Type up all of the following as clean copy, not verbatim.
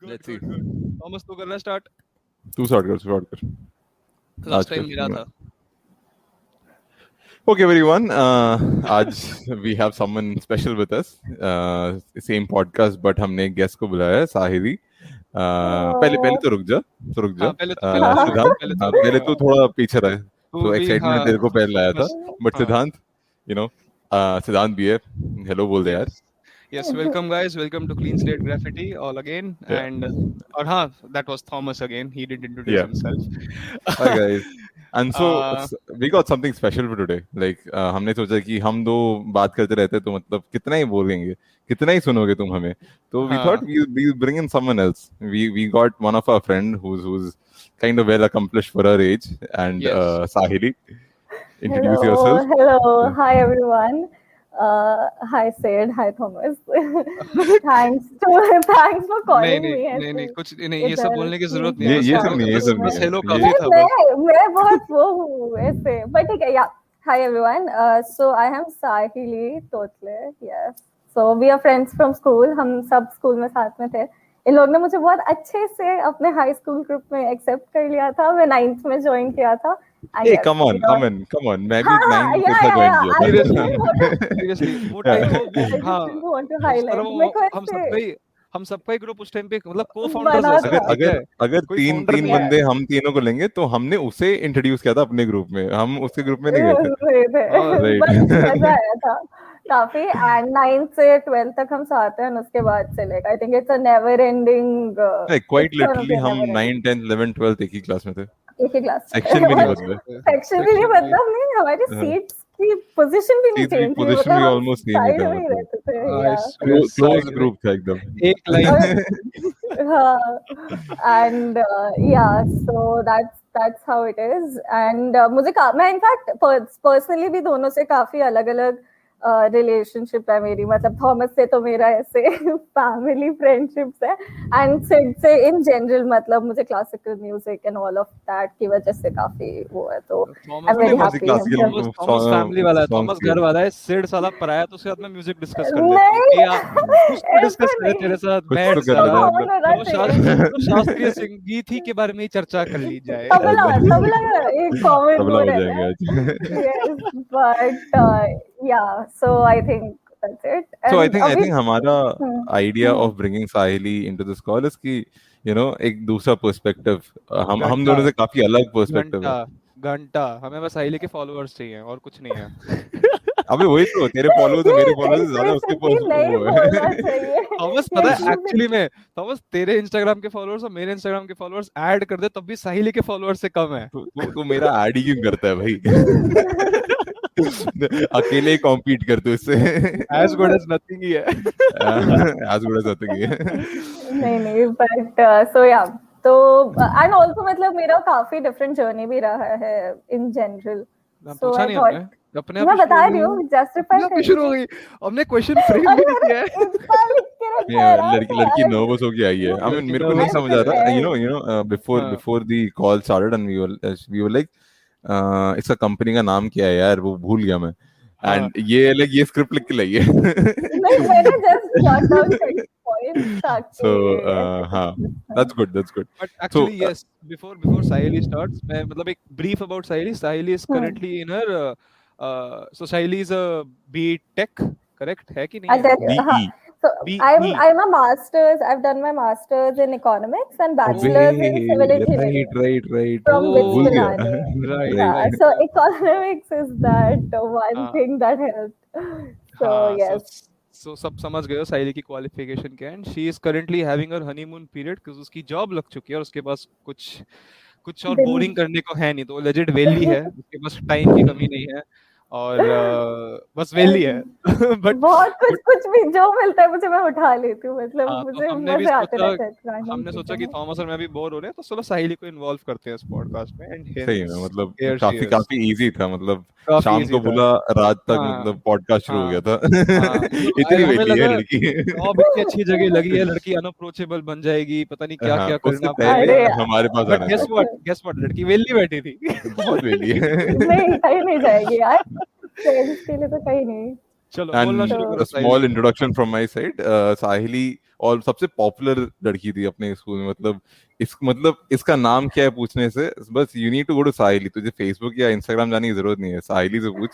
Let's see. Thomas तो करना start. तू स्टार्ट कर. लास्ट टाइम मेरा था. Okay, everyone. आज we have someone special with us. Same podcast, but हमने एक guest को बुलाया है, साहिली. पहले तो रुक जा. हाँ, पहले तो सिद्धांत, पहले तो थोड़ा पीछे रहे. तो भी, एक्साइटमेंट तेरे को पहले लाया था. But हाँ. सिद्धांत, you know, सिद्धांत भी है. Hello बोल दे यार. Yes, welcome guys. Welcome to Clean Slate Graffiti all again. Yeah. And और हाँ, that was Thomas again. He did introduce Yeah. himself. Hi guys. And so we got something special for today. Like हमने सोचा कि हम दो बात करते रहते तो मतलब कितना ही बोलेंगे, कितना ही सुनोगे तुम हमें. तो we thought we bring in someone else. We got one of our friend who's kind of well accomplished for her age, and Yes. Sahili. Introduce yourself. Hello. Hi everyone. Hi Sid. Hi Thomas. thanks for calling me. नहीं कुछ नहीं, ये सब बोलने की जरूरत नहीं है. ये सब नहीं. बस हेलो काफी था. मैं बहुत वो हूँ ऐसे. But ठीक है, yeah. Hi everyone. So I am Sahili Totle. Yes. So we are friends from school. हम सब स्कूल में साथ में थे. इन लोगों ने मुझे बहुत अच्छे से अपने हाई स्कूल ग्रुप में एक्सेप्ट कर लिया था. मैं 9th में ज्वाइन किया था. Hey, come on. मैं भी 9th में ज्वाइन किया था. Seriously, वो टाइम को हाँ. want to highlight. हम सबका ही ग्रुप उस टाइम पे मतलब को-फाउंडर्स. अगर तीन बंदे हम तीनों को लेंगे तो हमने उसे इंट्रोड्यूस किया था अपने ग्रुप में. हम उसके ग्रुप में नहीं गए थे. मजा आया था काफी. एंड 9th से 12th तक हम साथ हैं. उसके बाद से like I think it's a never ending. Quite literally हम 9th 10th 11th 12th एक ही क्लास में थे. एक ही क्लास. सेक्शन भी नहीं बदला. सेक्शन भी नहीं बदला. नहीं, हमारी सीट्स की पोजीशन भी नहीं चेंज. पोजीशन भी ऑलमोस्ट सेम ही था. क्लोज ग्रुप था एकदम. एक लाइन. हाँ. एंड या सो that's how it is. And मुझे मैं इनफैक्ट पर्सनली भी दोनों से काफी अलग-अलग रिलेशनशिप है मेरी. मतलब थॉमस से तो मेरा ऐसे फैमिली फ्रेंडशिप्स है. एंड सिड से इन जनरल मतलब मुझे classical music and all of that की वजह से काफी वो है. तो I am very happy. Thomas family वाला है. थॉमस घर वाला है. सिड साला पराया. तो उसके साथ में म्यूजिक डिस्कस कर लेते हैं. कुछ डिस्कस करे तेरे साथ बैठ शास्त्रीय संगीत ही के बारे में ही चर्चा कर ली जाए. तबला एक कॉमन हो जाएगा. But yeah, so I think that's it. So I think हमारा idea of bringing साहिली into this call is कि you know एक दूसरा पर्सपेक्टिव. हम दोनों से काफी अलग पर्सपेक्टिव है. घंटा हमें बस साहिली के फॉलोअर्स चाहिए और कुछ नहीं है. अबे वही तो तेरे फॉलोअर्स मेरे फॉलोअर्स ज्यादा उसके फॉलोअर्स. थॉमस पता है एक्चुअली में थॉमस तेरे इंस्टाग्राम के फॉलोअर्स और मेरे इंस्टाग्राम के फॉलोअर्स ऐड कर दे तब भी साहिली के फॉलोअर्स से कम है. तू मेरा ऐड ही क्यों करता है भाई. अकेले ही कॉम्पीट करते उससे. as good as nothing ही है. as good as nothing ही है. नहीं but so yeah. तो एंड ऑल्सो मतलब मेरा काफी डिफरेंट जर्नी भी रहा है इन जनरल. पूछा नहीं हमने अपने आप. मैं बता रही हूँ जस्टिफाई शुरू हो गई. हमने क्वेश्चन फ्रेम भी नहीं किया है. लड़की नर्वस हो गई आई है. I mean मेरे को नहीं समझ आ रहा. you know before the call started and we were like इसका कंपनी का नाम क्या है यार वो भूल गया मैं. एंड ये स्क्रिप्ट लिख के लाई है. नहीं मैंने just jot down points. So that's good. But actually yes, before Sahili starts, मैं मतलब एक brief about Sahili. Sahili is currently in her so Sahili is a BE Tech, correct है कि नहीं? So I'm a master's. I've done my master's in economics and bachelor's in civil engineering. Right. From Vijayanagar. Right. So economics is that one thing that helped. So yes. So सब समझ गए हो साहिली की qualification क्या है. And she is currently having her honeymoon period क्योंकि उसकी job लग चुकी है और उसके पास कुछ और बोरिंग करने को है नहीं. तो लेजिट वेली है. उसके पास टाइम की कमी नहीं है और बस वेली है. बट बहुत कुछ भी जो मिलता है मुझे मैं उठा लेती हूँ. मतलब मुझे मजे आते रहते हैं. हमने सोचा कि थॉमस और मैं भी बोर हो रहे हैं तो चलो साहिली को इन्वॉल्व करते हैं इस पॉडकास्ट में. एंड सही है. मतलब काफी इजी था. मतलब शाम को बोला रात तक मतलब पॉडकास्ट शुरू हो गया था. इतनी वेली है लड़की. अब इतनी अच्छी जगह लगी है. लड़की अनअप्रोचेबल बन जाएगी. पता नहीं क्या करना पड़ेगा. हमारे पास आना. गेस व्हाट लड़की वेली बैठी थी. बहुत वेली है. नहीं कहीं नहीं जाएगी यार. फ्रेंड्स के लिए तो कहीं नहीं. चलो बोलना शुरू करो. A small introduction from my side. Sahili और सबसे पॉपुलर लड़की थी अपने स्कूल में, मतलब इसका नाम क्या है पूछने से बस you need to go to Sahili, तुझे फेसबुक या इंस्टाग्राम जाने की जरूरत नहीं है, साहिली से पूछ,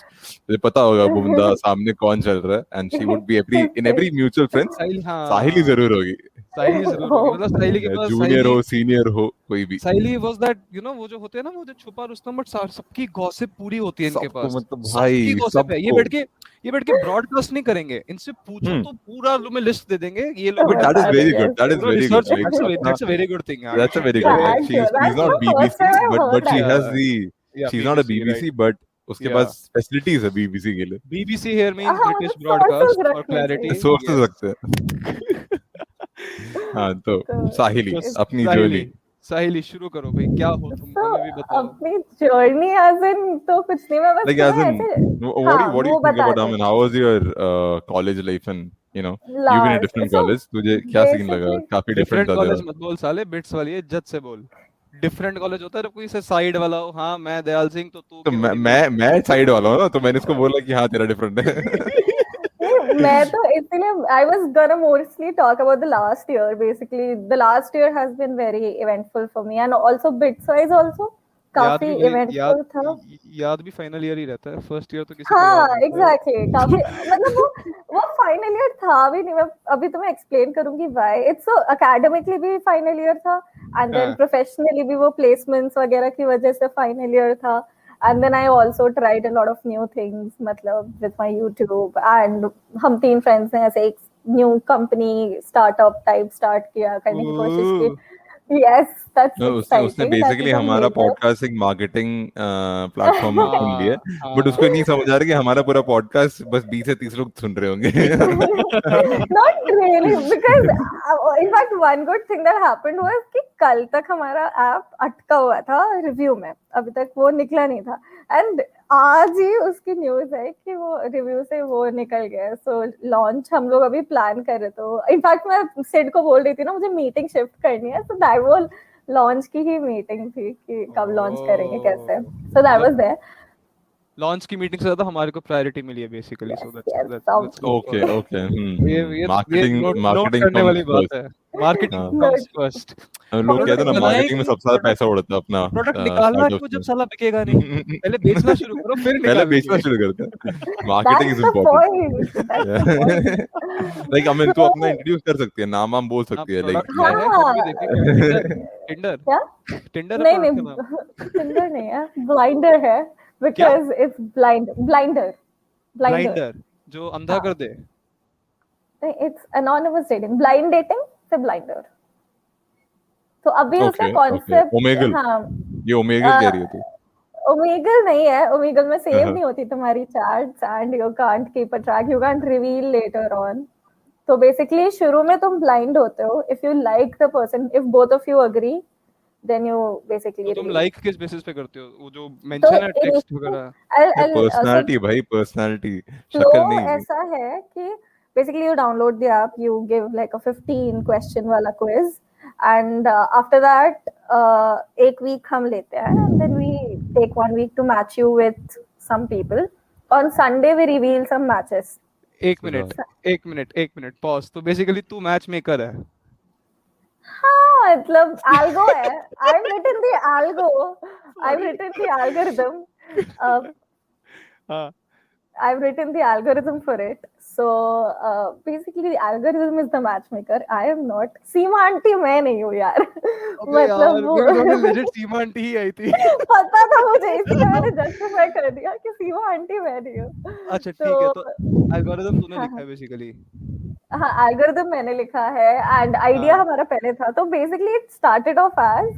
तुझे पता होगा बुमदा सामने कौन चल रहा है, and she would be every mutual friends Sahil, Sahili हाँ जरूर होगी, साहिली जरूर होगी, मतलब साहिली के पास जूनियर हो सीनियर हो कोई भी, साहिली वाज दैट वो जो होते हैं ना, वो जो छुपा रुस्तम, बट सबकी गॉसिप पूरी होती है इनके सबको पास, मतलब सबकी भाई गॉसिप है, सबको। ये बैठ के ब्रॉडकास्ट नहीं करेंगे, इनसे पूछो तो पूरा तुम्हें लिस्ट दे देंगे, ये लोग But that is very good. That is पूरा very good. रिसर्च, Like, अपना, that's a very good thing यार, that's a very good. yeah, Like, she's That's not the first BBC, time I but heard she that. has the, yeah, she's not a BBC, BBC, right, but उसके yeah, पास facilities है BBC के लिए, BBC here means हाँ, British sources broadcast for रखने clarity, चाहिए। sources yes. रखते हैं। हाँ तो तो साहिली तो अपनी साहिली जर्नी, साहिली शुरू करो भाई, क्या हो तुम, तो हमें भी बताओ। अपनी जर्नी एज इन तो कुछ नहीं, मैं बस like as तुम्हें in ऐसे what हाँ do you वो think बता about, I रही mean, how was your college life, and you've been in a last different so college, तुझे क्या सीन लगा, बेसिकली काफी डिफरेंट डिफरेंट था तेरा? कॉलेज मत बोल साले, बिट्स वाली है, इज्जत से बोल। डिफरेंट कॉलेज होता है जब कोई से साइड वाला हो, हाँ मैं दयाल सिंह तो तू तो केवल इंग्लिश। मैं साइड वाला हूँ ना, तो मैंने इसको बोला कि हाँ तेरा डिफरेंट है। मैं तो इसलिए I was gonna mostly talk about the last year. Basically, the last year has been very eventful for me, and also bits wise also याद काफी भी वही eventful था। याद भी फाइनल ईयर ही रहता है, फर्स्ट ईयर तो किसी को याद हाँ नहीं होता है। एग्जैक्टली काफी मतलब वो फाइनल ईयर था भी नहीं, मैं अभी तुम्हें एक्सप्लेन करूंगी व्हाई। इट्स सो एकेडमिकली भी फाइनल ईयर था, एंड देन हाँ प्रोफेशनली भी वो प्लेसमेंट्स वगैरह की वजह से फाइनल ईयर था, and then I also tried a lot of new things, मतलब विद माय यूट्यूब, एंड हम 3 फ्रेंड्स ने ऐसे एक new company startup type start किया करने की कोशिश की। यस दैट्स उसने exciting, that basically is a हमारा मेजर पॉडकास्ट मार्केटिंग प्लेटफॉर्म चुन लिया, हाँ बट उसको नहीं हाँ समझ आ रहा कि हमारा पूरा पॉडकास्ट बस 20 से 30 लोग सुन रहे होंगे। Not really, because in fact one good thing that happened was कि कल तक हमारा ऐप अटका हुआ था रिव्यू में, अभी तक वो निकला नहीं था, एंड आज ही उसकी न्यूज है कि वो रिव्यू से वो निकल गया। सो लॉन्च हम लोग अभी प्लान कर रहे थे, इनफैक्ट मैं सिड को बोल रही थी ना मुझे मीटिंग शिफ्ट करनी है, सो दैट वो लॉन्च की ही मीटिंग थी कि कब लॉन्च करेंगे कैसे, so that was there. Launch की मीटिंग से ज्यादा हमारे को प्रायोरिटी मिली है basically, so Yes, that's good okay for okay, ये मार्केटिंग नोट करने वाली बात है, मार्केटिंग हाँ, कम्स फर्स्ट। लोग कहते हैं ना बनाए मार्केटिंग में क्यों, सबसे ज्यादा पैसा उड़ता है अपना प्रोडक्ट निकालना स्टार्टअप क्यों जब में। साला बिकेगा नहीं, पहले बेचना शुरू करो फिर पहले बेचना निकालेंगे। शुरू करते हैं, marketing That's is the important. point. That's the point. Like I mean तू अपना So, इंट्रोड्यूस कर सकती है, नाम वाम बोल आप सकती है, प्रोडक्ट लाइक क्या है फिर भी हाँ देखेंगे, टिंडर टिंडर क्या टिंडर है नहीं प्रोडक्ट का नाम, नहीं टिंडर नहीं है, ब्लाइंडर है, क्या because it's ब्लाइंडर ब्लाइंडर जो अंधा हाँ कर दे। नहीं, it's anonymous dating, blind dating से ब्लाइंडर। तो अभी उसका ओके ओके, कॉन्सेप्ट ओमेगल, हाँ ये ओमेगल कह रही है तू? ओमेगल नहीं है, ओमेगल में सेव हाँ, नहीं होती तुम्हारी chats, and you can't keep a track, you can't reveal later on. तो बेसिकली शुरू में तुम ब्लाइंड होते हो, if you like the person, if both of you agree, then you तो बेसिकली तुम रिवील। लाइक किस बेसिस पे करते हो, वो जो तो मेंशन है टेक्स्ट वगैरह? पर्सनालिटी भाई, पर्सनालिटी, फ्लो शक्ल नहीं। ऐसा है कि basically you download the app, you give like a 15 question वाला क्विज, एंड आफ्टर दैट एक वीक हम लेते हैं, and then we take 1 week to match you with some people. On Sunday we reveal some matches. एक minute pause, तो basically तू match maker है? हाँ मतलब algo है, I've written the algo, I've written the algorithm, हाँ I've written the algorithm for it. So basically the algorithm is the matchmaker. I am not. Seema aunty मैं नहीं हूँ यार। अबे यार मतलब वो मेरे सामने लेजिट सीमा आंटी ही आई थी। पता था मुझे, इसलिए मैंने जस्टिफाई कर दिया कि सीमा आंटी मैं नहीं हूँ। अच्छा ठीक है, तो एल्गोरिथम तूने लिखा है बेसिकली? हाँ एल्गोरिथम मैंने लिखा है, एंड आइडिया हाँ हमारा पहले था। तो basically it started off as,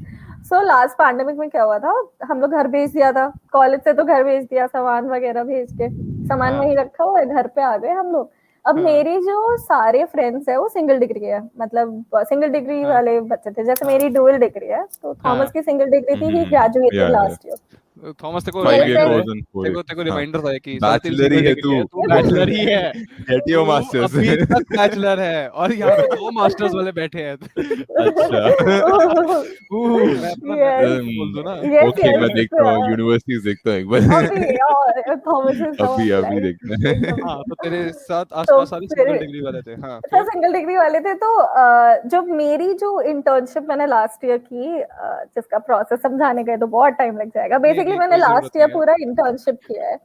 so last pandemic में क्या हुआ था, हम लोग घर भेज दिया था, कॉलेज से तो घर भेज दिया, सामान वगैरह भेज के, सामान हाँ वहीं रखा हुआ है, घर पे आ गए हम लोग। अब हाँ मेरी जो सारे फ्रेंड्स है वो सिंगल डिग्री है, मतलब सिंगल डिग्री हाँ वाले बच्चे थे, जैसे हाँ मेरी डुअल डिग्री है, तो हाँ थॉमस की सिंगल डिग्री थी, ही या ग्रेजुएटेड या लास्ट ईयर। थॉमस तेको 5 year Yes, course in 4 तेको years. रिमाइंडर था कि Bachelor ही है तू. तू बैचलर ही है, Get your तू masters. अभी तक बैचलर है और यहाँ पे 2 मास्टर्स वाले बैठे हैं। अच्छा. मैं अपना Yes. बोल दूं ना? Yes, Okay, मैं yes. देखता हूँ यूनिवर्सिटीज देखता हूँ एक बार. अभी और थॉमस इज अभी देखते हैं. एकदम। हाँ, तो तेरे साथ तो आसपास सारे फिर सिंगल डिग्री वाले थे। हाँ, सब सिंगल डिग्री वाले थे। तो जब मेरी जो इंटर्नशिप मैंने लास्ट ईयर की, जिसका प्रोसेस समझाने गए तो बहुत टाइम लग जाएगा। बेसिकली नहीं, मैंने कोई जरूरत लास्ट ईयर नहीं है। पूरा इंटर्नशिप किया है,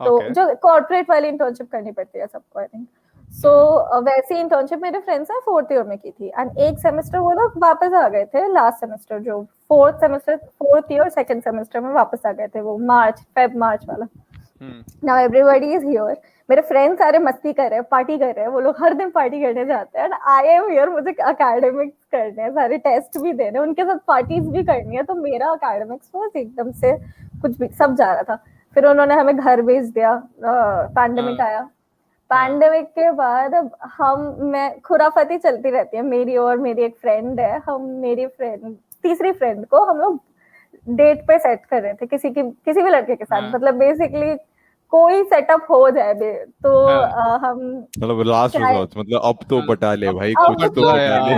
तो ओके। जो कॉर्पोरेट वाली इंटर्नशिप करनी पड़ती है सबको, आई थिंक। सो वैसी इंटर्नशिप मेरे फ्रेंड्स ने 4th ईयर में की थी, एंड एक सेमेस्टर वो लोग वापस आ गए थे लास्ट सेमेस्टर, जो 4th ईयर 2nd सेमेस्टर में वापस आ गए थे, वो मार्च वाला। नाउ एवरीबॉडी इज हियर, मेरे फ्रेंड्स सारे मस्ती कर रहे हैं, पार्टी कर रहे हैं, वो लोग हर दिन पार्टी करने जाते हैं, एंड आई एम हियर, मुझे एकेडमिक्स करने हैं, सारे टेस्ट भी देने, उनके साथ पार्टीज भी करनी है, तो मेरा एकेडमिक्स वाज एकदम से कुछ भी सब जा रहा था। फिर उन्होंने हमें घर भेज दिया, पैंडेमिक आया। पैंडेमिक के बाद अब मैं खुराफाती चलती रहती है मेरी और मेरी एक फ्रेंड है, मेरी फ्रेंड तीसरी फ्रेंड को हम लोग डेट पे सेट कर रहे थे किसी भी लड़के के साथ, मतलब बेसिकली कोई सेटअप हो जाए तो हम मतलब लास्ट रिजॉर्ट, मतलब अब तो बटा ले भाई, अब कुछ तो बटा ले.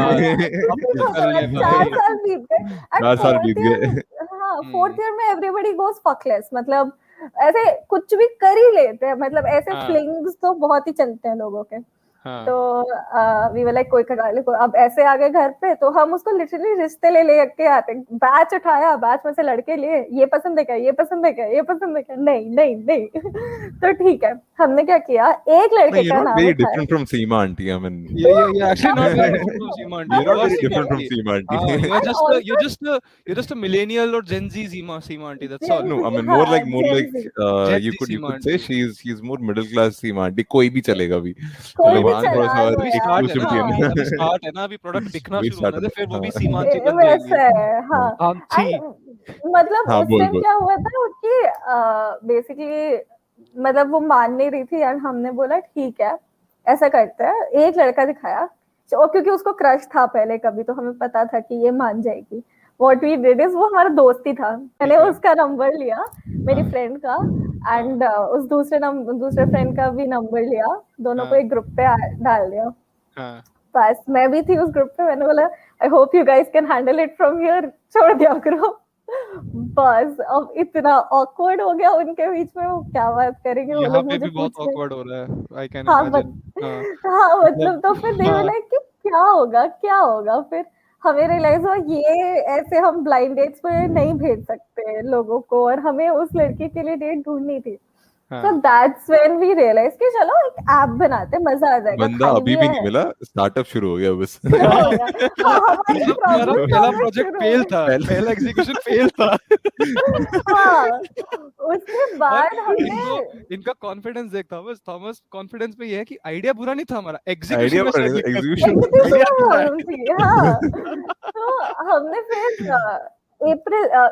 4 साल बीत गए, 4 साल बीत गए. हाँ 4th ईयर में एवरीबॉडी गोज फकलेस, मतलब ऐसे कुछ भी कर ही लेते हैं, मतलब ऐसे फ्लिंग्स तो बहुत ही चलते हैं लोगों के। तो वी वर लाइक कोई करा ले, अब ऐसे आ गए घर पे, तो हम उसको लिटरली रिश्ते ले के आते, बैच उठाया, बैच में से लड़के लिए, ये पसंद है क्या, ये पसंद है क्या, ये पसंद है क्या, नहीं नहीं नहीं. तो ठीक है, हमने क्या किया, एक लड़के का नाम very उठाया. different from Seema auntie. I mean, Yeah, actually not very different from Seema aunty. you're not very Seema different from aunty. Seema auntie. You're just a millennial or Gen Z Seema aunty. That's all. No, I mean more like Gen Z. you Gen Z could Seema say aunty. she's more middle class Seema aunty. कोई भी चलेगा भी. कोई मतलब भी वहाँ थोड़ा चला सा लो यार. exclusivity है ना. अभी स्टार्ट है ना, अभी प्रोडक्ट दिखना वही शुरू होना है, फिर वो भी हाँ. सीमा आंटी बन वैसे जाएगी। है, हाँ. आंटी। मतलब हाँ, उस बोल, टाइम बोल. क्या हुआ था कि बेसिकली मतलब वो मान नहीं रही थी, एंड हमने बोला ठीक है ऐसा करते हैं, एक लड़का दिखाया, और क्योंकि उसको क्रश था पहले कभी, तो हमें पता था कि ये मान जाएगी। What we did is, वो हमारा दोस्त ही था, मैंने उसका नंबर लिया मेरी फ्रेंड का, एंड उस दूसरे फ्रेंड का भी नंबर लिया, दोनों को एक ग्रुप पे डाल दिया। बस मैं भी थी उस ग्रुप पे, मैंने बोला I hope you guys can handle it from here, छोड़ दिया करो। बस अब इतना ऑकवर्ड हो गया उनके बीच में, वो क्या बात करेंगे वो लोग, मुझे बहुत ऑकवर्ड हो रहा है, आई कैन हाँ, इमेजिन। हाँ मतलब तो फिर they were like कि क्या होगा, फिर हमें रियलाइज हुआ ये ऐसे हम ब्लाइंड डेट्स पे नहीं भेज सकते लोगों को, और हमें उस लड़की के लिए डेट ढूंढनी थी। So that's when we realized कि चलो एक ऐप बनाते, मजा आ जाएगा। बंदा अभी भी नहीं मिला, स्टार्टअप शुरू हो गया बस. पहला प्रोजेक्ट फेल था, पहला एग्जीक्यूशन फेल था। उसके बाद हमने इनका कॉन्फिडेंस देख, थॉमस कॉन्फिडेंस में ये है कि आइडिया बुरा नहीं था हमारा, एग्जीक्यूशन. तो हमने फिर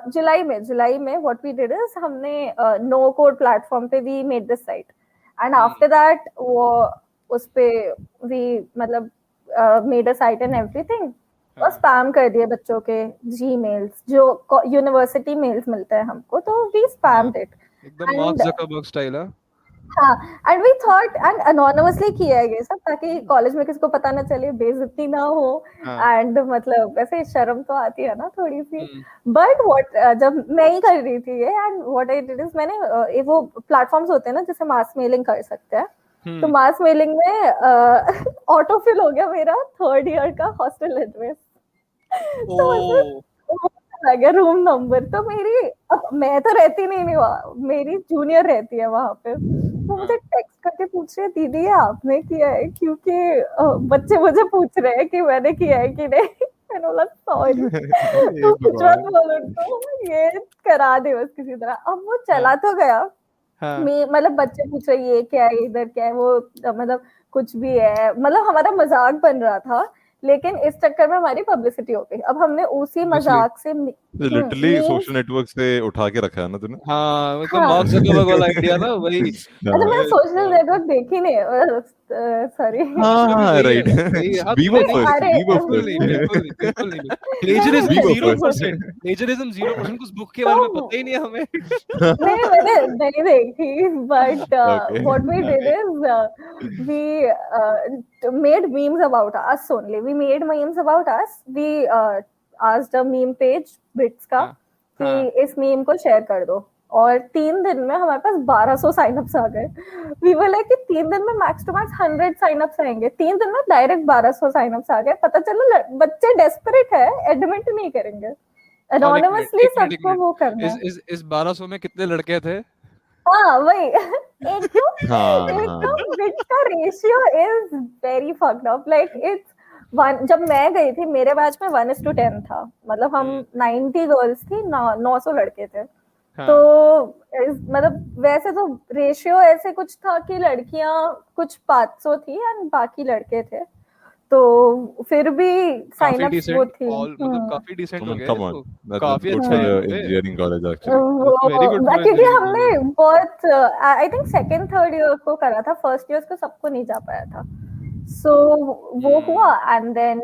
जुलाई में व्हाट वी डिड इज, हमने नो कोड प्लेटफॉर्म पे we made this site, and after that वो उस पे वी मतलब made a site and everything, और स्पैम कर दिए बच्चों के जीमेल्स, जो यूनिवर्सिटी मेल्स मिलते हैं हमको, तो वी स्पैम्ड इट एकदम मार्क ज़करबर्ग स्टाइल है। हाँ, and we thought, and anonymously किया है ये सब, ताकि कॉलेज में किसी को पता ना चले, बेइज्जती ना हो, एंड मतलब वैसे शर्म तो आती है ना थोड़ी सी, बट जब मैं ही कर रही थी ये, and what I did is, मैंने वो प्लेटफॉर्म्स होते हैं ना जिससे मास मेलिंग कर सकते हैं, तो मास मेलिंग में ऑटोफिल हो गया मेरा 3rd ईयर का हॉस्टल एड्रेस, तो आ गया रूम नंबर, तो मेरी, अब मैं तो रहती नहीं वहाँ, मेरी जूनियर रहती है वहाँ पे, तो मुझे टेक्स्ट करके पूछ रही है, दीदी ये आपने किया है, क्योंकि बच्चे मुझे पूछ रहे हैं कि मैंने किया है कि नहीं। मैंने बोला सॉरी, तो कुछ मत बोलो, तो ये करा दे बस किसी तरह। अब वो चला तो गया, मतलब बच्चे पूछ रहे ये क्या है, इधर क्या है, वो मतलब कुछ भी है, मतलब हमारा मजाक बन रहा था, लेकिन इस चक्कर में हमारी पब्लिसिटी हो गई। अब हमने उसी मजाक से लिटरली सोशल नेटवर्क से उठा के रखा है ना तूने। हाँ, मतलब मार्क ज़करबर्ग वाला आइडिया ना, वही। अच्छा, मैं सोशल नेटवर्क देखी नहीं, sorry. हाँ right. We were first. अरे, We were बिल्कुल नहीं, first. बिल्कुल नहीं, बिल्कुल नहीं। Plagiarism We were 0%, plagiarism 0%, कुछ बुक के बारे में पता ही नहीं है हमें। नहीं, मैंने नहीं देखी, but Okay. what we did is we made memes about us only. We made memes about us. We asked a meme page Bits का हाँ, कि इस मीम को शेयर कर दो, और 3 दिन में हमारे पास 1200 साइनअप्स आ गए। वी वर लाइक कि 3 दिन में मैक्स टू मैक्स 100 साइनअप्स आएंगे, 3 दिन में डायरेक्ट 1200 साइनअप्स आ गए। पता चला बच्चे डेस्परेट है, एडमिट नहीं करेंगे, एनोनिमसली एक मिनट, सबको वो करना है। इस 1200 में कितने लड़के थे? हाँ वही एक तो हाँ बिट्स का ratio is very fucked up, like it's one. जब मैं गई थी मेरे बैच में 1:10 था, मतलब हम 90 गर्ल्स थी, 900 लड़के थे। हाँ। तो मतलब वैसे तो रेशियो ऐसे कुछ था कि लड़कियां कुछ 500 थी एंड बाकी लड़के थे, तो फिर भी काफी साइन अप वो डिसेंट, थी। मतलब काफी डिसेंट हो गए। come on. तो That's काफी good अच्छा for है the यहाँ पे। engineering college actually. Very good for क्योंकि engineering हमने बहुत I think second third year को करा था, फर्स्ट ईयर को सबको नहीं जा पाया था। सो वो हुआ एंड देन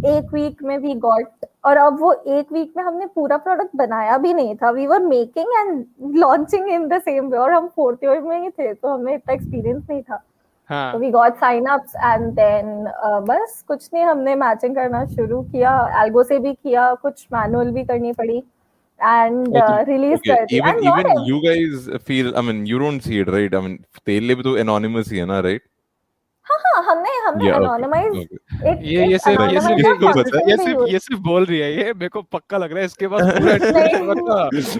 एक वीक में वी गॉट, और अब वो एक वीक में हमने पूरा प्रोडक्ट बनाया भी नहीं था, we were making and launching in the same way, और हम फोर्थ ईयर में ही थे तो हमें इतना एक्सपीरियंस नहीं था। हाँ। तो we got sign ups and then बस कुछ नहीं, हमने मैचिंग करना शुरू किया, एल्गो से भी किया, कुछ मैनुअल भी करनी पड़ी एंड रिलीज Okay, कर दी। even and not even you guys feel, I mean, you don't see it, right? I mean, तेरे लिए भी तो anonymous ही है ना, right? हाँ हमने Yeah, okay, एनोनिमाइज okay. ये सिर्फ anonymous ये सिर्फ बोल रही है, ये मेरे को पक्का लग रहा है इसके पास पूरा नहीं। अच्छा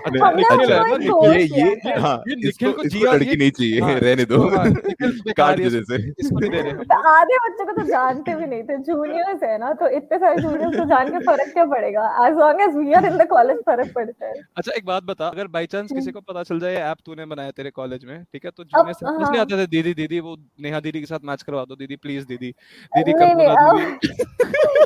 हमने निखिल है उसको ना, एक कोर्स ये किया था। हाँ, ये निखिल इसको को इसको जिया लड़की नहीं चाहिए, हाँ, रहने दो, हाँ, निखिल बेकार काट है, दे जैसे। इसको नहीं दे रहे हम लोग। आधे बच्चों को तो जानते भी नहीं थे, जूनियर्स है ना, तो इतने सारे जूनियर्स को जान के फर्क क्या पड़ेगा, as long as we are in the college फर्क पड़ता है। अच्छा एक बात बता, अगर बाई चांस किसी को पता चल जाए ऐप तूने बनाया तेरे कॉलेज में, ठीक है, तो अब जूनियर समझ नहीं आता था, दीदी दीदी वो नेहा दीदी के साथ मैच करवा दो, दीदी प्लीज, दीदी दीदी कर नहीं दो ना अब दीदी।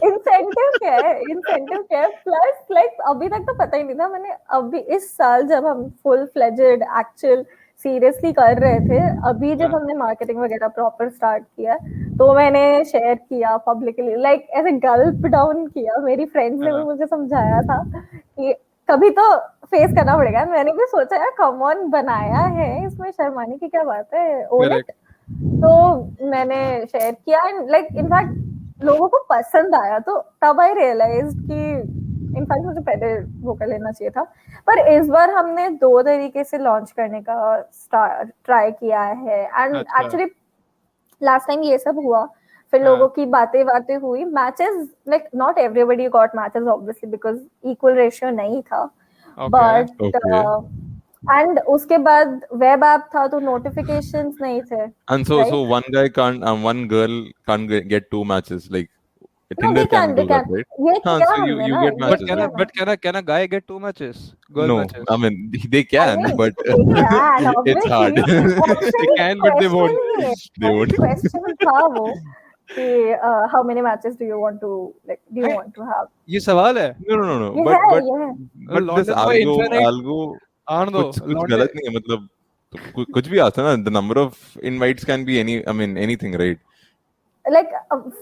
इंसेंटिव क्या है प्लस लाइक अभी तक तो पता ही नहीं था। मैंने अभी इस साल जब हम फुल फ्लेजेड एक्चुअल सीरियसली कर रहे थे, अभी जब हमने मार्केटिंग वगैरह प्रॉपर स्टार्ट किया, तो मैंने शेयर किया पब्लिकली, लाइक ऐसे गल्प डाउन किया। मेरी फ्रेंड्स ने भी मुझे समझाया था कि कभी तो फेस करना पड़ेगा। मैंने भी सोचा यार कम ऑन, बनाया है, इसमें शर्माने की क्या बात है, ओन इट। तो मैंने शेयर किया एंड लाइक इनफैक्ट लोगों को पसंद आया, तो तब आई रियलाइज कि इनफैक्ट मुझे पहले वो कर लेना चाहिए था। पर इस बार हमने 2 तरीके से लॉन्च करने का ट्राई किया है एंड एक्चुअली लास्ट टाइम ये सब हुआ, फिर लोगों की बातें हुई। Matches like not everybody got matches obviously because equal ratio नहीं था, बट एंड उसके बाद वेब ऐप था तो नोटिफिकेशंस नहीं थे। And so one guy can't, one girl can't get 2 matches, like Tinder can do that, right? ये हाँ, क्या so you हमने get ना, matches. But can a guy get 2 matches? Girl No, matches? I mean they can, but it's hard. They can, but they won't. They won't. Question था वो कि how many matches do you want to have? ये सवाल है। No. ये But है but this algo आन दो कुछ गलत नहीं है, मतलब कुछ भी आता है ना, the number of invites can be anything, right? Like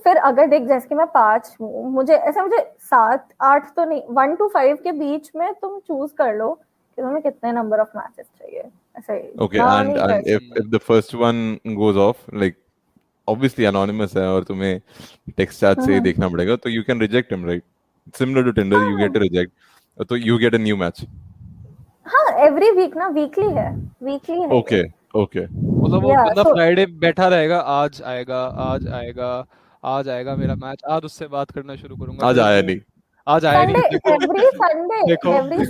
फिर अगर देख जैसे कि मैं 5 हूँ, मुझे 7 8 तो नहीं, 1 to 5 के बीच में तुम चूज कर लो कि तुम्हें कितने नंबर ऑफ मैचेस चाहिए, ऐसे। Okay, and if the first one goes off, like obviously anonymous है और तुम्हें text chat से देखना पड़ेगा, तो you can reject him, right? Similar to Tinder, you get to reject, तो you get a new match. हाँ एवरी वीक ना, वीकली है। Okay. मतलब वो बंदा फ्राइडे बैठा रहेगा, आज आएगा मेरा मैच, आज उससे बात करना शुरू करूंगा। आज आया नहीं। Every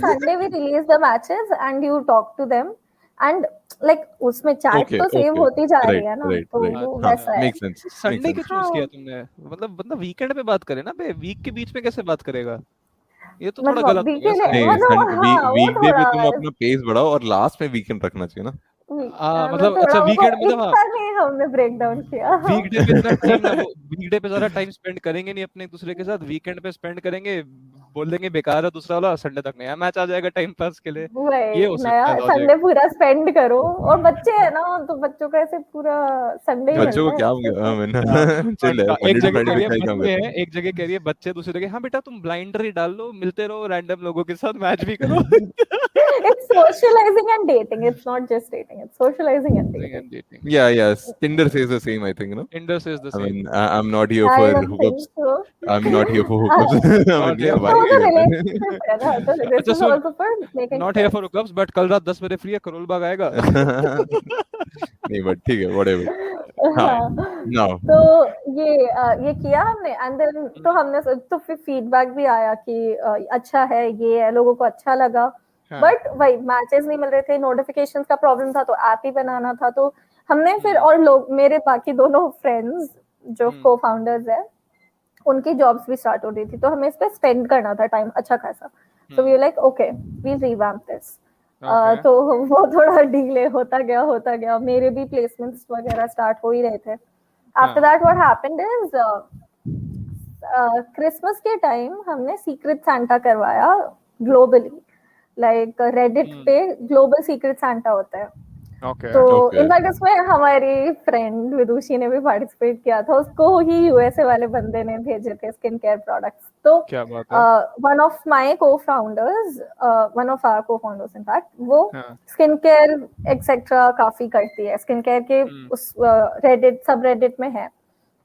Sunday we release the matches and you talk to them and like उसमें चैट तो सेव होती जा रही है ना, तो वो वैसा है। Makes sense. संडे क्यों चूज किया तुमने? मतलब बंदा वीकेंड पे बात करे ना बे, वीक के बीच में कैसे बात करेगा? ये तो थोड़ा गलत हो गया। नहीं, वीकडे पे तुम अपना पेस बढ़ाओ और लास्ट में वीकेंड रखना चाहिए ना। मतलब अच्छा वीकेंड मतलब हमने ब्रेक डाउन किया। वीकडे पे ज़्यादा टाइम स्पेंड करेंगे नहीं अपने एक दूसरे के साथ, वीकेंड पे स्पेंड करेंगे बोल देंगे बेकार है दूसरा वाला, संडे तक नया मैच आ जाएगा टाइम पास के लिए, ये वही हो सकता नया है संडे लॉजिक। पूरा स्पेंड करो, और बच्चे है ना तो बच्चों का ऐसे पूरा संडे ही बच्चों को मिलता है क्या अच्छे से। मैंने चिल है, एक मंडे टू जगह कह फ्राइडे रही में है क्या ही काम बच्चे करते हैं, एक जगह कह रही है बच्चे, दूसरी जगह हाँ बेटा तुम ब्लाइंडर डाल लो, मिलते रहो रैंडम लोगों के साथ, मैच भी करो। It's socializing and dating. It's not just dating. It's socializing and dating. Dating. हैं। Yeah, Tinder says the same, I think, no? Tinder says the I same. mean, I'm not here I for don't think hookups. so. I'm not here for Uh, hookups. I mean, Not here yeah, for तो why वो are तो you here? relationship है ना, तो this अच्छा is soon, also for making not here friends. For hookups but कल रात 10 बजे फ्री है, करोल बाग आएगा। नहीं, but ठीक है, whatever. हाँ, हाँ, now. तो ये किया हमने, एंड देन तो हमने तो फिर फीडबैक भी आया कि अच्छा है, ये है, लोगों को अच्छा लगा, हाँ। बट वही मैचेस नहीं मिल रहे थे, नोटिफिकेशंस का प्रॉब्लम था, तो ऐप ही बनाना था, तो हमने फिर, और लोग मेरे बाकी दोनों फ्रेंड्स जो को फाउंडर्स है उनकी जॉब्स भी स्टार्ट हो रही थी, तो हमें इस पे स्पेंड करना था टाइम अच्छा खासा, so we like okay we revamp this. तो वो थोड़ा डिले होता गया, मेरे भी प्लेसमेंट्स वगैरह स्टार्ट हो ही रहे थे। After that what happened is Christmas के टाइम हमने सीक्रेट सांता करवाया ग्लोबली, लाइक रेडिट पे ग्लोबल सीक्रेट सांता होता है। ओके। तो Okay. इनफैक्ट उसमें हमारी फ्रेंड विदुषी ने भी पार्टिसिपेट किया था, उसको ही यूएसए वाले बंदे ने भेजे थे स्किन केयर प्रोडक्ट्स। तो क्या बात है। One of my co-founders, one of our co-founders in fact, वो हाँ। स्किन केयर एक्सेट्रा काफी करती है, स्किन केयर के उस रेडिट सब रेडिट में है,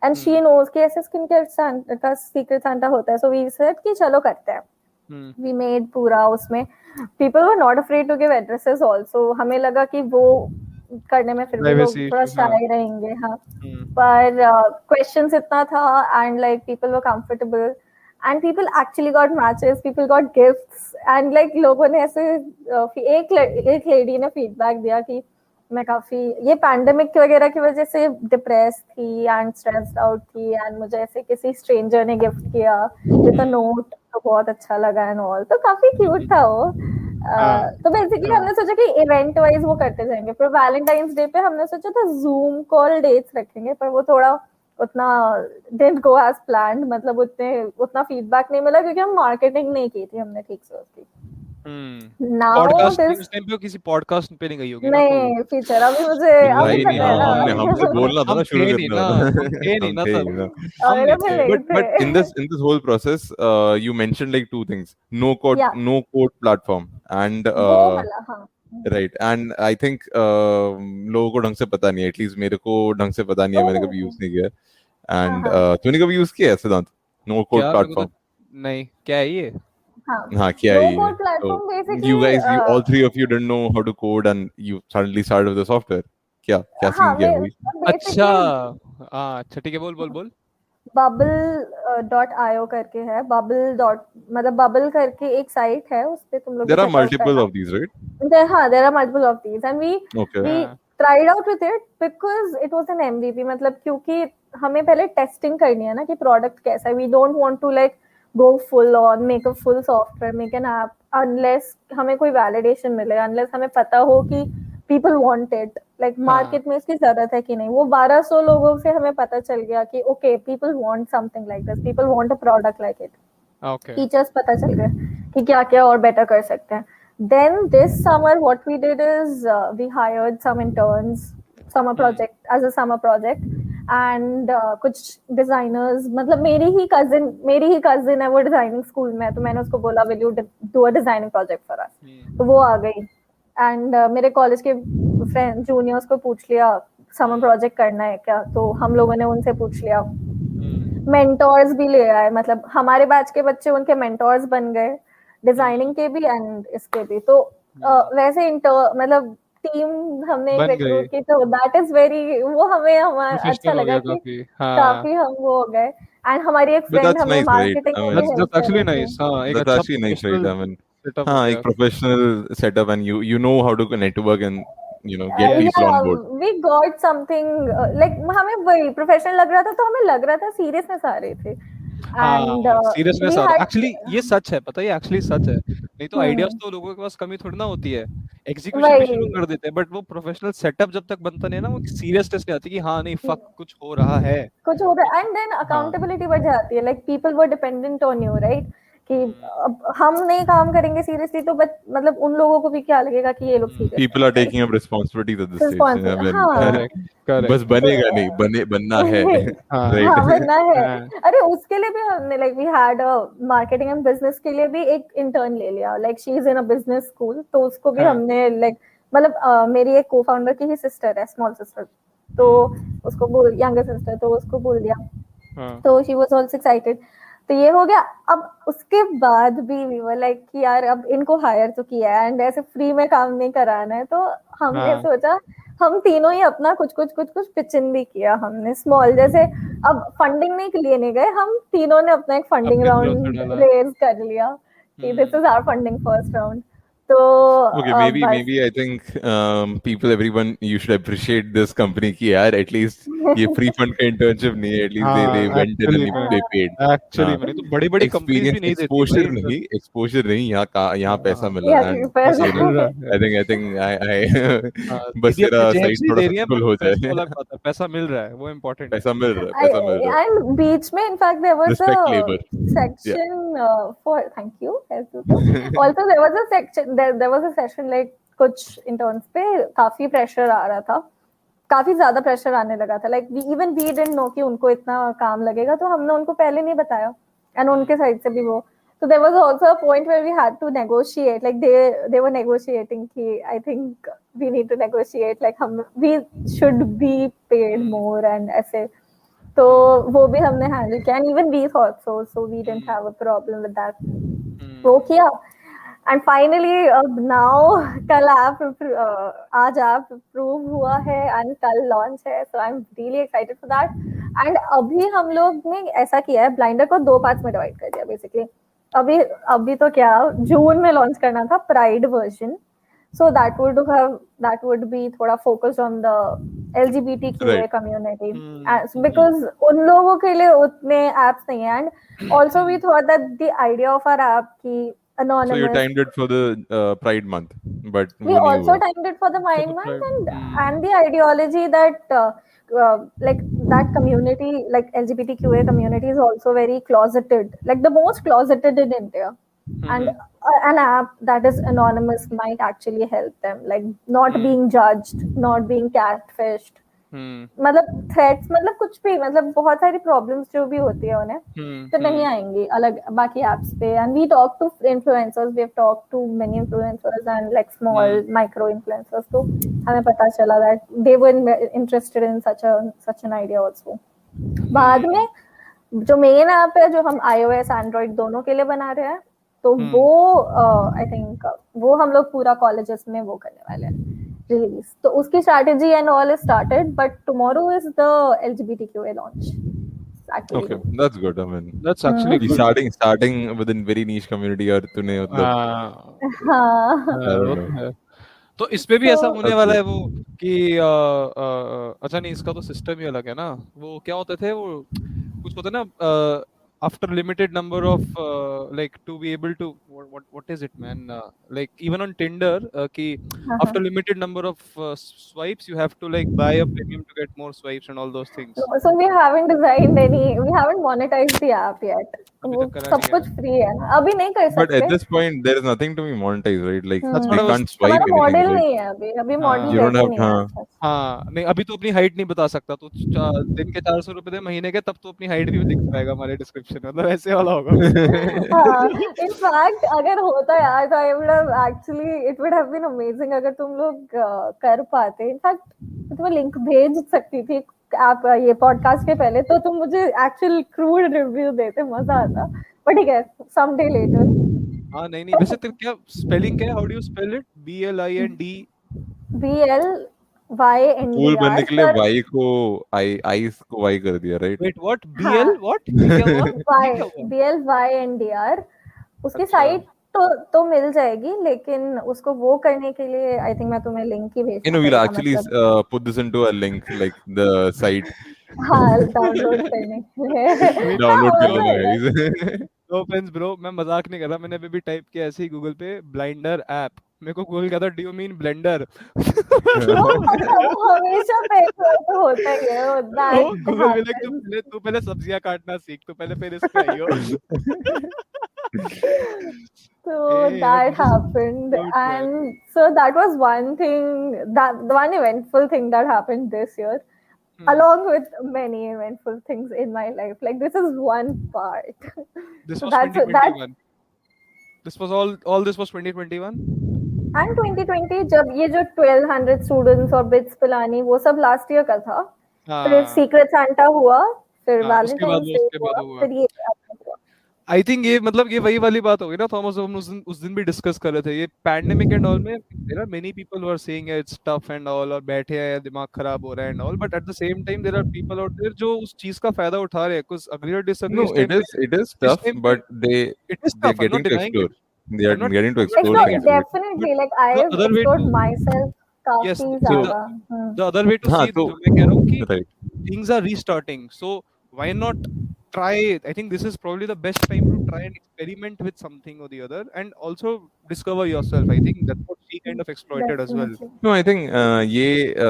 एंड शी नोज कि ऐसे स्किन केयर का सीक्रेट सांता होता है, सो वी सेड कि चलो करते हैं। वी मेड पूरा, उसमें people were not afraid to give addresses also, हमें लगा कि वो करने में फिर भी लोग Privacy थोड़ा issues, हाँ। शाय रहेंगे, हाँ, पर क्वेश्चंस इतना था, and like people were comfortable, and people actually got matches, people got gifts, and like लोगों ने ऐसे एक लेडी ने फीडबैक दिया कि मैं काफी ये पैंडेमिक वगैरह की वजह से डिप्रेस थी एंड स्ट्रेस्ड आउट थी, एंड मुझे ऐसे किसी स्ट्रेंजर ने गिफ्ट किया विद अ नोट, तो बहुत अच्छा लगा एंड ऑल, तो काफी क्यूट था वो। तो बेसिकली हमने सोचा कि इवेंट वाइज वो करते जाएंगे, पर वैलेंटाइंस डे पे हमने सोचा था जूम कॉल डेट्स रखेंगे, पर वो थोड़ा उतना डिडंट गो एज प्लान्ड, मतलब उतना फीडबैक नहीं मिला क्योंकि हम मार्केटिंग नहीं की थी हमने ठीक से उसकी। पॉडकास्ट उस टाइम पे किसी पॉडकास्ट पे नहीं गई होगी ना, नहीं फीचर अभी मुझे अभी नहीं, पता है हमने ना। हमसे बोलना था ना, शुरू थे नहीं करना ना, था। थे नहीं ना थे तब, ही ना। हम नहीं अवेलेबल थे। नहीं But थे। in this whole process, you mentioned like two things: Yeah. no code platform, and वो वाला, हाँ, right. And I think लोगों को ढंग से पता नहीं है, एटलीस्ट मेरे को ढंग से पता नहीं है, मैंने कभी यूज नहीं किया। एंड तूने कभी यूज किया है सिद्धांत नो कोड क्या प्लेटफॉर्म? नहीं, क्या है ये? हाँ, क्या है नो ये? Code So platform you basically, guys, all three of you didn't know how to code, and you suddenly started with the software. क्या क्या हाँ, सीन क्या है भाई? अच्छा, बेसिकली अच्छा ठीक है, बोल। bubble.io करके है, मतलब बबल करके एक साइट है, उस पे तुम लोग There are check out multiple करना। of these, right? हाँ, there are multiple of these, and Okay. we tried out with it because it was an MVP, मतलब क्योंकि हमें पहले टेस्टिंग करनी है ना कि प्रोडक्ट कैसा है, we don't want to like go full on, make a full software, make an app unless हमें कोई validation मिले, unless हमें पता हो कि people want it, like market में इसकी जरूरत है कि नहीं। वो 1200 लोगों से हमें पता चल गया कि okay, people want something like this, people want a product like it, Okay. Features पता चल गए कि क्या क्या और बेटर कर सकते हैं। Then this summer what we did is we hired some interns, summer project, and कुछ designers, मतलब मेरी ही cousin है वो डिजाइनिंग स्कूल में है, तो मैंने उसको बोला will you do a designing project for us, तो वो आ गई, एंड मेरे कॉलेज के फ्रेंड जूनियर्स को पूछ लिया समर प्रोजेक्ट करना है क्या, तो हम लोगों ने उनसे पूछ लिया, मेंटोर्स भी ले आए, मतलब हमारे बैच के बच्चे उनके मेंटोर्स बन गए, डिजाइनिंग के भी एंड इसके भी, तो वैसे मतलब टीम हमने बन रिक्रूट गई। की, तो दैट इज वेरी, वो हमें हमारा अच्छा प्रोफेशनल हो लगा गया कि काफी। काफी हम वो हो गए, एंड हमारी एक But फ्रेंड that's हमें nice, right? मार्केटिंग I में mean, भी That's हेल्प कर actually रही थी। nice। हाँ, एक that's अच्छा actually nice, right? I mean, setup हो हाँ, गया। एक professional setup, and you know how to network and get people on board. we got something like हमें वही प्रोफेशनल लग रहा था, तो हमें लग रहा था सीरियसनेस आ रही थी, एंड सीरियसनेस एक्चुअली ये सच है, पता है, एक्चुअली सच है, नहीं तो आइडियाज तो लोगों के पास कमी थोड़ी ना होती है, एग्जीक्यूशन भी शुरू कर देते हैं, बट वो प्रोफेशनल सेटअप जब तक बनता नहीं है ना, वो सीरियसनेस नहीं आती कि हाँ नहीं फक कुछ हो रहा है, कुछ हो रहा है, एंड देन अकाउंटेबिलिटी बढ़ जाती है, like people were dependent on you, right? कि अब हम नहीं काम करेंगे सीरियसली तो मतलब उन लोगों को भी क्या लगेगा कि ये लोग serious People are taking up responsibilities at this stage. I mean, हाँ करेक्ट करेक्ट बस बनेगा नहीं, बनना है, हाँ right? हाँ बनना है। हाँ अरे उसके लिए भी हमने like we had a marketing and business के लिए भी एक इंटर्न ले लिया, like she is in a business school, तो उसको भी हाँ हमने लाइक मतलब मेरी एक को फाउंडर की ही सिस्टर है, स्मॉल सिस्टर, तो उसको बोल यंगर सिस्टर, तो उसको बोल दिया, हाँ तो शी वाज ऑल्सो एक्साइटेड। तो ये हो गया। अब उसके बाद भी वी वर लाइक कि यार अब इनको हायर तो किया है एंड ऐसे फ्री में काम नहीं कराना है, तो हमने हाँ सोचा हम तीनों ही अपना कुछ कुछ पिच इन भी किया हमने स्मॉल, जैसे अब फंडिंग नहीं लेने गए, हम तीनों ने अपना एक फंडिंग अपनी तरफ से राउंड डाला रेज कर लिया कि this is our funding first round. तो Okay, बस maybe I think everyone you should appreciate this company कि यार at least ये free fund का internship नहीं है, at least they हाँ went in एक्चुअली and में they paid. एक्चुअली में नहीं तो बड़ी बड़ी कंपनीज भी नहीं देती भाई exposure नहीं यहाँ पैसा हाँ मिला yeah, and पैसा you know मिल रहा है I think I हाँ, बस दीदी अपने तेरा जेम्स site नहीं थोड़ा दे सा रही है full बट हो पैसे जाए तो अलग बात है, पैसा मिल रहा है वो इम्पोर्टेंट है। पैसा मिल रहा है and beach में in fact there was respect a labor section for thank you also there was a section there was a session like कुछ interns पे काफी pressure आ रहा था, काफी ज्यादा प्रेशर आने लगा था, like even we didn't know कि उनको इतना काम लगेगा, तो हमने उनको पहले नहीं बताया एंड उनके साइड से भी वो, so there was also a point where we had to negotiate, like they were negotiating कि I think we need to negotiate, like हम we should be paid more and ऐसे, तो वो भी हमने हैंडल किया and even we thought so we didn't have a problem with that, वो किया एंड फाइनली अब नाउ कल ऐप आज ऐप प्रूव हुआ है एंड कल लॉन्च है, so I am really excited for that. And अभी हम लोग ने ऐसा किया है, ब्लाइंडर को 2 पार्ट्स में डिवाइड कर दिया बेसिकली। अभी तो क्या जून में लॉन्च करना था pride version, so that would be थोड़ा focused on the LGBTQA Right. community because उन लोगों के लिए उतने apps नहीं है, and also we thought that the idea of our app की So you anonymous, timed it for the Pride month, but we वो नहीं also हुआ. timed it for the Pride the month Pride. and the ideology that like that community, like LGBTQA community is also very closeted, like the most closeted in India. And an app that is anonymous might actually help them, like not being judged, not being catfished, मतलब threats, मतलब कुछ भी, मतलब बहुत सारी problems जो भी होती है उन्हें तो नहीं आएंगी अलग बाकी apps पे। And we talk to influencers, we have talked to many influencers and like small micro influencers, तो हमें पता चला that they were interested in such an idea also। बाद में जो मेन ऐप है जो हम iOS Android दोनों के लिए बना रहे हैं, तो वो आई थिंक वो हम लोग पूरा कॉलेजेस में वो करने वाले हैं रिलीज, तो उसकी strategy and all is started, but tomorrow is the LGBTQA launch actually। Okay, that's good. I mean, That's actually you good. starting within very niche community और तूने मतलब हाँ वो तो है। तो इसमें भी ऐसा होने That's वाला good. है वो कि अच्छा नहीं, इसका तो सिस्टम ही अलग है ना। वो क्या होते थे, वो कुछ होता है ना, after limited number of like to be able to what is it man, like even on Tinder कि after limited number of swipes you have to like buy a premium to get more swipes and all those things। so we haven't monetized the app yet, अभी वो तक करा सब नहीं कुछ free है ना, अभी नहीं कर But at सकते। this point, there is nothing to be monetized, right? Like That's they what I was- can't swipe हमारा anything. Model Right? नहीं है अभी मॉडल You don't have नहीं है। हाँ. हाँ नहीं, अभी तो अपनी हाइट नहीं बता सकता, तो दिन के 400 रुपए दे महीने के, तब तो अपनी हाइट भी दिख पाएगा हमारे डिस्क्रिप्शन में, मतलब ऐसे वाला होगा। हाँ, in fact अगर होता यार तो I would have actually, it would have been amazing अगर तुम लोग कर पाते। In fact मैं तुम्हें लिंक भेज सकती थी आप ये पॉडकास्ट के पहले, तो तुम मुझे एक्चुअल क्रूड रिव्यू देते, मजा आता। पर ठीक है, someday later। हाँ नहीं वैसे तेरे क्या स्पेलिंग क्या है, how do you spell it? BLIND BLYNDR Cool बनने के लिए Y को I को Y कर दिया, right? Wait what BL what क्या हुआ? BLYNDR उसकी अच्छा। साइट तो मिल जाएगी, लेकिन उसको वो करने के लिए आई थिंक मैं तुम्हें लिंक ही भेज You know, we'll actually put this into a link, like the site. हाँ डाउनलोड करने के लिए Download कर लेना guys. नो ऑफेंस ब्रो, मैं मजाक नहीं कर रहा, मैंने अभी भी टाइप किया ऐसे ही गूगल पे ब्लाइंडर ऐप, मेरे को गूगल कहता डू यू मीन ब्लेंडर? वो हमेशा पेपर तो होता ही है वो गूगल भी लाइक तू पहले सब्जियां काटना सीख, तू पहले फिर इस पे आइयो। So Hey, that this is happened, good, man. and so that was one thing, that the one eventful thing that happened this year, along with many eventful things in my life. Like this is one part. This So was that's 2021. This was all this was 2021? and 2020 जब ये जो 1200 students और bits Pilani वो सब last year का था. फिर हाँ सीक्रेट सांता हुआ, फिर हाँ वैलेंटाइंस डे उसके बाद हुआ, हुआ. फिर ये हुआ. आई थिंक ये मतलब ये वही वाली बात हो गई ना थॉमस, हम उस दिन भी डिस्कस कर रहे थे ये पैंडेमिक एंड ऑल में. There are many people who are saying it's tough and all, और बैठे हैं दिमाग खराब हो रहा है and all, but at the same time there are people out there जो उस चीज का फायदा उठा रहे हैं. कुछ अग्री और डिसएग्री No, इस टाइम it is पे, इस tough, टाइम पे but it is they're tough. I am not getting to denying explore. It. They I are am not getting to not explore denying things. It, Definitely, but like the I've other way explored too, myself yes, काफी So, ज्यादा. the other way to हाँ see, तो जो मैं कह रहा हूँ कि right. things are restarting, so why not try? I think this is probably the best time to try and experiment with something or the other, and also discover yourself. I think that's what she kind of exploited as well. Definitely. No, I think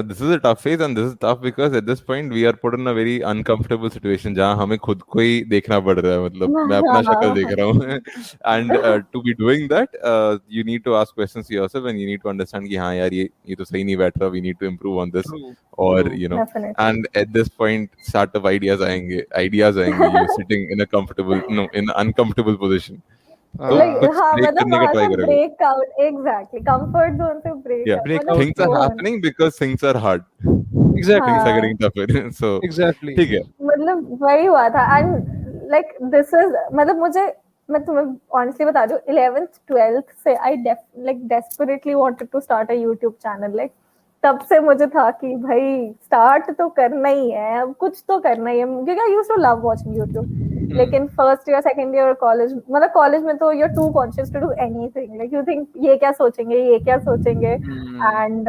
this is a tough phase, and this is tough because at this point we are put in a very uncomfortable situation जहाँ हमें खुद को ही देखना पड़ रहा है. मतलब मैं अपना शक्ल देख रहा हूँ and to be doing that you need to ask questions to yourself and you need to understand कि हाँ यार ये तो सही नहीं बैठ रहा, we need to improve on this, True, or true. you know, Definitely. and at this point startup ideas आएंगे, you're sitting in a comfortable, no, in an uncomfortable position. तो Like कुछ हाँ break मतलब करने का वहाँ try से करोगे. break out, exactly, comfort zone से break Yeah, out, Break मतलब out, things are yeah. happening because things are hard. Exactly, Things are हाँ getting tougher. So exactly. ठीक है. मतलब वही हुआ था. एंड लाइक दिस इज मतलब मुझे, मैं तुम्हें ऑनेस्टली बता दूं, 11th 12th से I like desperately wanted to start a YouTube channel. Like तब से मुझे था कि भाई स्टार्ट तो करना ही है, अब कुछ तो करना ही है, क्योंकि I used to love watching YouTube. लेकिन first year second year college, मतलब कॉलेज में तो you are too conscious to do anything. Like you think ये क्या सोचेंगे, ये क्या सोचेंगे, and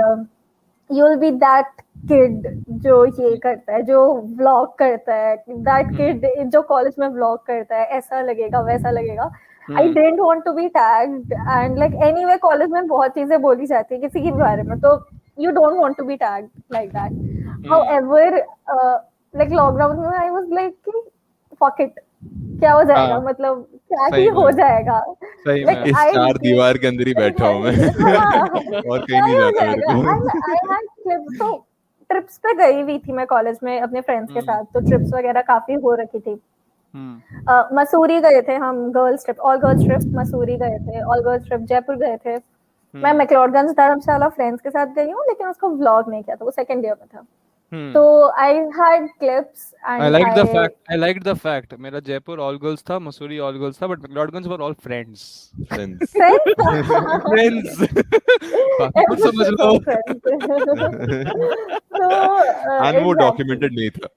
you will be that kid जो ये करता है, जो व्लॉग करता है, दैट किड जो कॉलेज में व्लॉग करता है, ऐसा लगेगा वैसा लगेगा. I didn't want to be tagged, and like anyway college में बहुत चीजें बोली जाती है किसी के बारे में, तो you don't want to be tagged like that. However, like lockdown में I was like fuck it, क्या हो जाएगा, मतलब क्या ही हो जाएगा. सही Like, में इस चार दीवार के अंदर ही बैठा हूँ मैं और कहीं नहीं जाना मेरे को. And I had clips, तो ट्रिप्स पे गई हुई थी मैं कॉलेज में अपने फ्रेंड्स के साथ, तो ट्रिप्स वगैरह काफी हो रखी थी. मसूरी गए थे हम, girls trip, all girls trip. Mussoorie गए थे, ऑल गर्ल्स ट्रिप. जयपुर गए थे. मैं मैक्लोडगंज धर्मशाला फ्रेंड्स के साथ गई हूँ, लेकिन उसको व्लॉग नहीं किया था, वो सेकंड ईयर में था. तो I had clips and I liked the fact मेरा जयपुर ऑल गर्ल्स था, मसूरी ऑल गर्ल्स था, but McLeodganj were all friends. Friends बाकी कुछ समझ लो. and वो डॉक्यूमेंटेड नहीं था.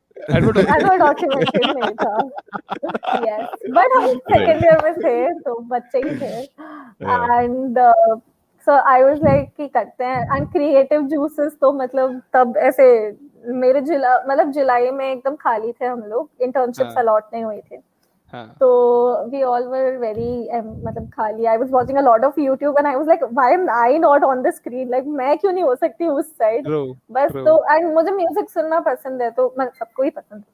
डॉक्यूमेंटेड नहीं था. यस, बट हम सेकंड ईयर में थे तो बच्चे ही थे. And so I was like कि करते हैं. एंड क्रिएटिव जूसेस तो मतलब तब ऐसे मेरे जुलाई में एकदम खाली थे हम लोग, इंटर्नशिप्स अलॉट नहीं हुई थी. तो वी ऑल वर वेरी मतलब खाली. I was watching a lot of YouTube and I was like why am I not on the screen, like मैं क्यों नहीं हो सकती उस साइड. बस तो एंड मुझे म्यूजिक सुनना पसंद है, तो मतलब सबको ही पसंद है,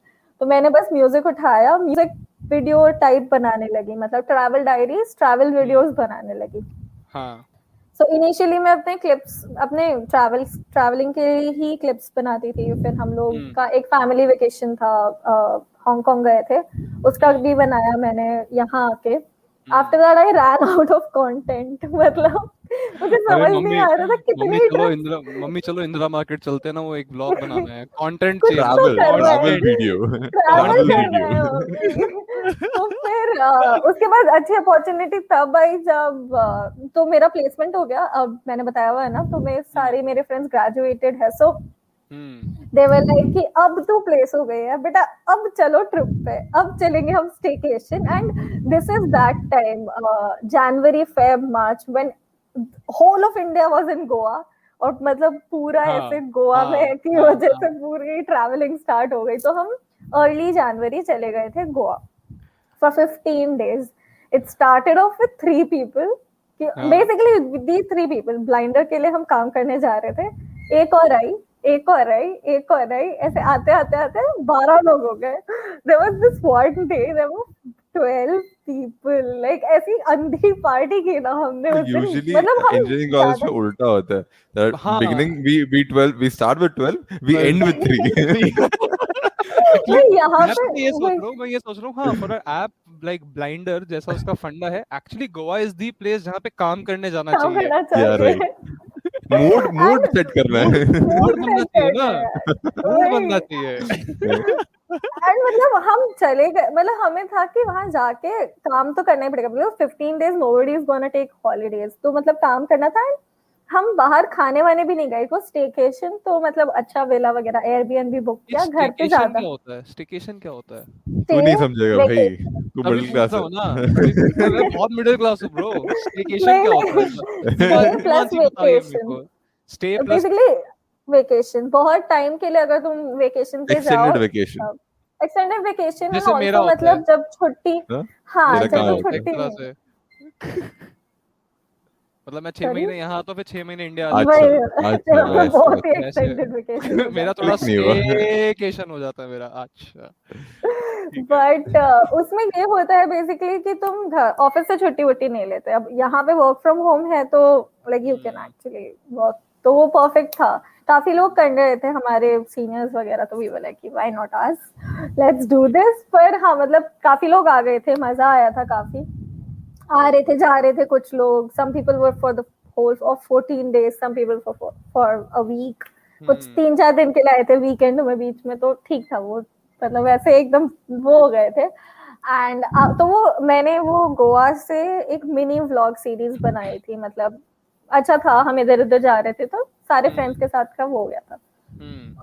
तो मैंने बस म्यूजिक उठाया, म्यूजिक वीडियो टाइप बनाने लगी, मतलब ट्रैवल डायरीज, ट्रैवल वीडियोस बनाने लगी. सो इनिशियली मैं अपने क्लिप्स, अपने ट्रैवलिंग के ही क्लिप्स बनाती थी. फिर हम लोग का एक फैमिली वेकेशन था, हांगकांग गए थे, उसका भी बनाया मैंने यहाँ आके. After that I ran out of content. मतलब मुझे समझ नहीं आ रहा था कितनी. मम्मी चलो इंदिरा मार्केट चलते हैं ना, वो एक ब्लॉग बनाना है, कंटेंट कुछ चाहिए, ट्रैवल वीडियो. तो फिर उसके बाद अच्छी अपॉर्चुनिटी तब आई जब तो मेरा प्लेसमेंट हो गया. अब मैंने बताया हुआ है ना, तो सारे मेरे फ्रेंड्स ग्रेजुएटेड है, सो दे वर लाइक कि अब तो प्लेस हो गई है बेटा, अब चलो ट्रिप पे, अब चलेंगे हम staycation. And this is that time, January Feb March, when whole of India was in Goa. और मतलब पूरा ऐसे गोवा में की वजह से पूरी ट्रैवलिंग स्टार्ट हो गई. तो हम अर्ली जनवरी चले गए थे Goa for 15 days. It started off with 3 people. Basically, these 3 people, blinder के लिए हम काम करने जा रहे थे. एक और आई, ऐसे आते 12 लोग हो गए. There was this one day, there were 12 people, like ऐसी अंधी पार्टी की ना हमने उस दिन, Usually मतलब हम engineering college में ज्यादा उल्टा होता है. That हाँ beginning we 12 we start with 12 we 12 end with 3. Actually भाई यहाँ मैं पे तो ये सोच रहा हूँ, मैं ये सोच रहा हूँ, हाँ, for a app like blinder जैसा उसका फंडा है, actually Goa is the place जहाँ पे काम करने जाना काम चाहिए. करना Yeah, चाहिए right. Mood एंड set करना मूड है. मूड मूड बनना सेट चाहिए करना ना, है मूड वही। बनना चाहिए. एंड मतलब हम चले गए, मतलब हमें था कि वहां जाके काम तो करना ही पड़ेगा, मतलब 15 days nobody is gonna take holidays, तो मतलब काम करना था। and हम बाहर खाने वाने भी नहीं गए, वो स्टेकेशन, तो मतलब अच्छा विला वगैरह एयरबीएनबी बुक ये किया, घर पे स्टेकेशन ज्यादा क्या होता है? स्टेकेशन क्या होता है? तू स्टे नहीं समझेगा भाई, वेकेशन। तू तभी मिडिल पूछ क्लास रहा है. हूँ ना, तभी मैं बहुत मिडिल क्लास हूँ ब्रो. स्टेकेशन नहीं क्या होता है? नहीं, हिमा स्टे प्लस हिमांशी बताइए मेरे वेकेशन, को. स्टे प्लस बेसिकली वेकेशन, बहुत टाइम के लिए अगर तुम वेकेशन पे जाओ, Extended vacation. Extended vacation and जैसे मेरा ऑल्सो होता है. मतलब जब छुट्टी, हाँ? हाँ तेरा जैसे जब कहाँ मेरा तो होता होता है एक है? छुट्टी तरह नहीं, से. मतलब मैं 6 सॉरी महीने यहाँ आता हूँ, फिर 6 महीने इंडिया आ जाता अच्छा, वही, हूँ. अच्छा, मतलब वैसे बहुत ही वैसे. वैसे एक्सटेंडेड वेकेशन हो मेरा जाता थोड़ा क्लिक नहीं हुआ. स्टेकेशन हो जाता है मेरा. अच्छा, ठीक है. बट उसमें ये होता है बेसिकली कि तुम घर ऑफिस से छुट्टी वुट्टी नहीं लेते, अब यहाँ पे वर्क फ्रॉम होम है तो like you can actually work, तो वो परफेक्ट था। काफी लोग कर रहे थे हमारे सीनियर्स वगैरह, तो we were like why not us, let's do this. पर हाँ मतलब काफी लोग आ गए थे, मजा आया था काफी, आ रहे थे जा रहे थे कुछ लोग, some people were for the whole of 14 days, some people for a week, कुछ 3-4 दिन के लिए आए थे वीकेंड में बीच में, तो ठीक था वो, मतलब वैसे एकदम वो हो गए थे। एंड तो वो मैंने वो गोवा से एक मिनी व्लॉग सीरीज बनाई थी, मतलब अच्छा था, हम इधर उधर जा रहे थे तो सारे फ्रेंड्स के साथ का वो हो गया था।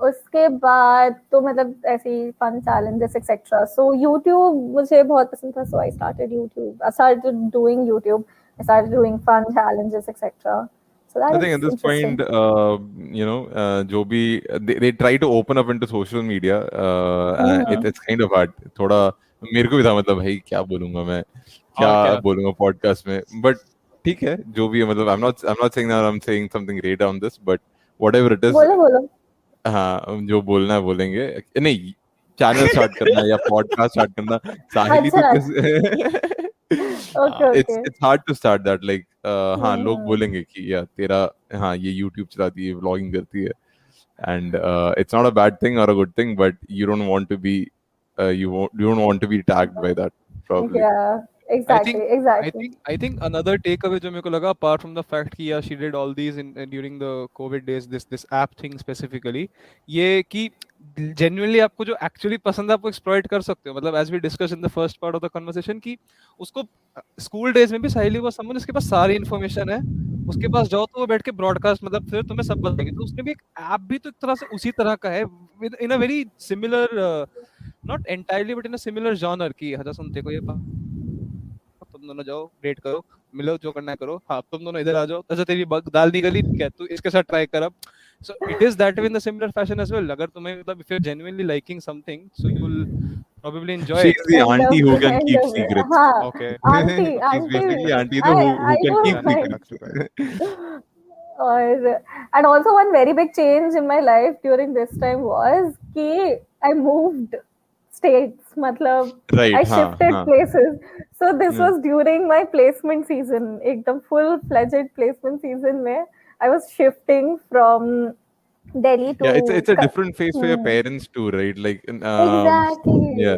उसके बाद तो मतलब ऐसी fun challenges etcetera, so YouTube मुझे बहुत पसंद था, so I started YouTube, I started doing YouTube, I started doing fun challenges etc, so I that think is at this interesting. point, जो भी they try to open up into social media. It's kind of hard. थोड़ा मेरे को भी था, मतलब भाई क्या बोलूंगा मैं, क्या और क्या. बोलूंगा पॉडकास्ट में, बट ठीक है जो भी है, मतलब I'm not saying that I'm saying something great on this, but whatever it is, बोलो बोलो। हाँ जो बोलना है बोलेंगे. नहीं, चैनल स्टार्ट करना या पॉडकास्ट स्टार्ट करना, साहिली तो अच्छा किस okay okay. it's hard to start that, like हाँ लोग बोलेंगे कि यार तेरा, हाँ ये YouTube चलाती है, vlogging करती है, and it's not a bad thing or a good thing, but you don't want to be you don't want to be tagged by that probably. yeah I exactly think exactly I think another takeaway जो मेरे को लगा, apart from the fact कि yeah she did all these in during the COVID days, this app thing specifically, ये कि genuinely आपको जो actually पसंद है आपको exploit कर सकते हो, मतलब as we discussed in the first part of the conversation कि उसको स्कूल डेज में भी साहिली was someone जिसके पास सारी इन्फॉर्मेशन है, उसके पास जाओ तो वो बैठ के ब्रॉडकास्ट मतलब फिर तुम्हें सब बताएंगे, तो उसने भी एक ऐप भी तो एक तरह से उसी तरह का है, in a very similar not entirely but in a similar genre की हजा सुनते को ये तुम दोनों जाओ डेट करो मिलो जो करना है करो, हाँ तुम दोनों इधर आ जाओ, अच्छा तेरी दाल नहीं गली ठीक है तू इसके साथ ट्राई कर अब. So it is that way in the similar fashion as well. अगर तुम्हें मतलब if you're genuinely liking something, so you'll probably enjoy She's it. the end auntie who of can end keep of secrets. हाँ Okay. Aunty She's aunty basically auntie I who I can don't keep mind. secrets. और and also one very big change in my life during this time was कि I moved states, मतलब Right, I हाँ shifted हाँ. places, so this Yeah. was during my placement season, एकदम full fledged placement season में I was shifting from Delhi to Yeah, it's a different phase for your parents too, right? Like, yeah. exactly,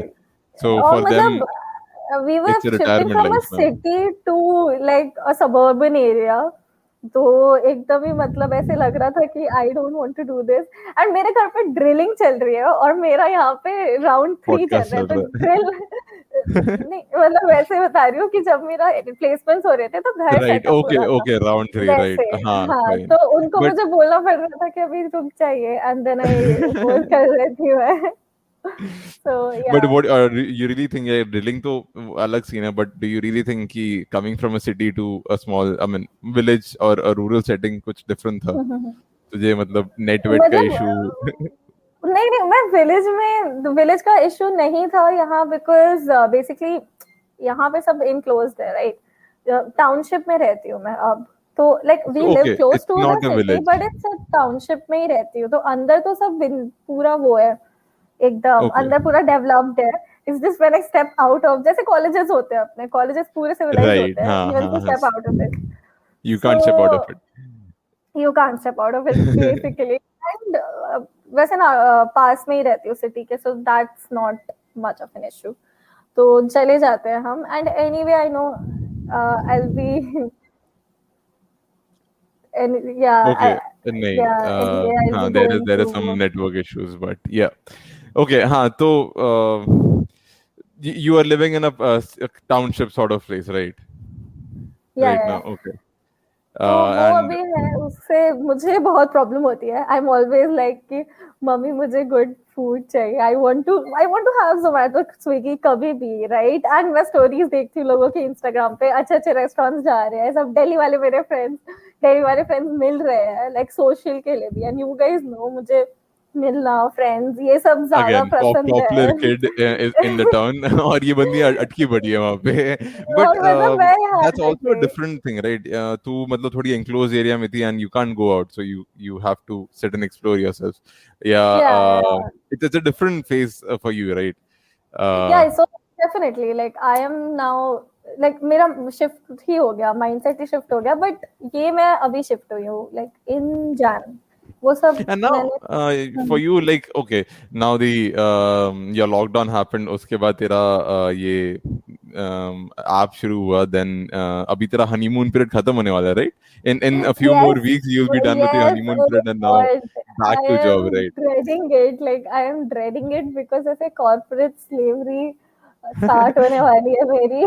So और for them, मतलब we were it's a shifting retirement from a life now. city to like a suburban area, तो एकदम ही मतलब ऐसे लग रहा था कि I don't want to do this, and मेरे घर पे ड्रिलिंग चल रही है और मेरा यहाँ पे राउंड 3 चल Podcast रहा है, चल तो रहा ड्रिल नहीं मतलब वैसे बता रही हूँ कि जब मेरा प्लेसमेंट्स हो रहे थे तो है. घर Right. सेटअप हो Okay. रहा था Okay. Round 3. वैसे, Right. हाँ. हाँ Fine. तो उनको But मुझे बोलना पड़ रहा था कि अभी रुक जाइए, एंड देन आई वो कर रही थी मैं, so but yeah. what you really think yeah, drilling तो अलग scene है, but do you really think कि coming from a city to a small, I mean, village or a rural setting कुछ different था तुझे, मतलब नेटवेट का मतलब इशू? नहीं नहीं, मैं विलेज का इशू नहीं था यहाँ, बिकॉज बेसिकली यहाँ पे सब इनक्लोज्ड है, राइट, टाउनशिप में रहती हूँ मैं अब, तो like we live Okay, close it's to the not a city village. But it's township में ही रहती हूँ, तो अंदर तो सब पूरा वो है, एकदम Okay. अंदर पूरा डेवलप्ड है, It's just when I step out of, जैसे colleges होते हैं अपने colleges पूरे civilized Right. होते हैं, you have to step out of it. You can't step out of it. You can't step out of it basically. And वैसे ना पास में ही रहती हूँ city के, so that's not much of an issue. तो चले जाते हैं हम, and anyway I know I'll be and yeah Okay. नहीं, anyway I'll be there is going some to network issues, but yeah. Okay. हाँ, तो you are living in a township sort of place, right? yeah, Right yeah. now, okay. तो वो And अभी है, उससे मुझे बहुत प्रॉब्लम होती है. आई एम ऑलवेज लाइक कि मम्मी मुझे गुड फूड चाहिए. I want to have Zomato Swiggy कभी भी, राइट. एंड मैं स्टोरीज देखती हूँ लोगों के इंस्टाग्राम पे, अच्छे अच्छे रेस्टोरेंट्स जा रहे हैं सब. दिल्ली वाले फ्रेंड्स मिल रहे हैं लाइक सोशल के लिए भी. एंड यू गाइस नो मुझे मिलना, फ्रेंड्स, ये सब ज्यादा again, पसंद popular है. kid is in the town और ये बंदी अटकी पड़ी है वहाँ पे. But और मतलब मैं यहाँ that's also a अटकी. different thing, right? तू मतलब थोड़ी enclosed area में थी and you can't go out, so you have to sit and explore yourself. Yeah, Yeah. it's a different phase for you, right? Yeah, so definitely like I am now like मेरा shift ही हो गया, mindset ही shift हो गया. But ये मैं अभी shift हुई हूँ लाइक इन जैन. वो सब And now, for you, like, okay, now the your lockdown happened. उसके बाद तेरा ये app शुरू हुआ. Then अभी तेरा honeymoon period खत्म होने वाला है, right? In a few more weeks, you'll be done with your honeymoon period, and now back to job, right? dreading it. Like I am dreading it because ऐसे corporate slavery start होने वाली है मेरी.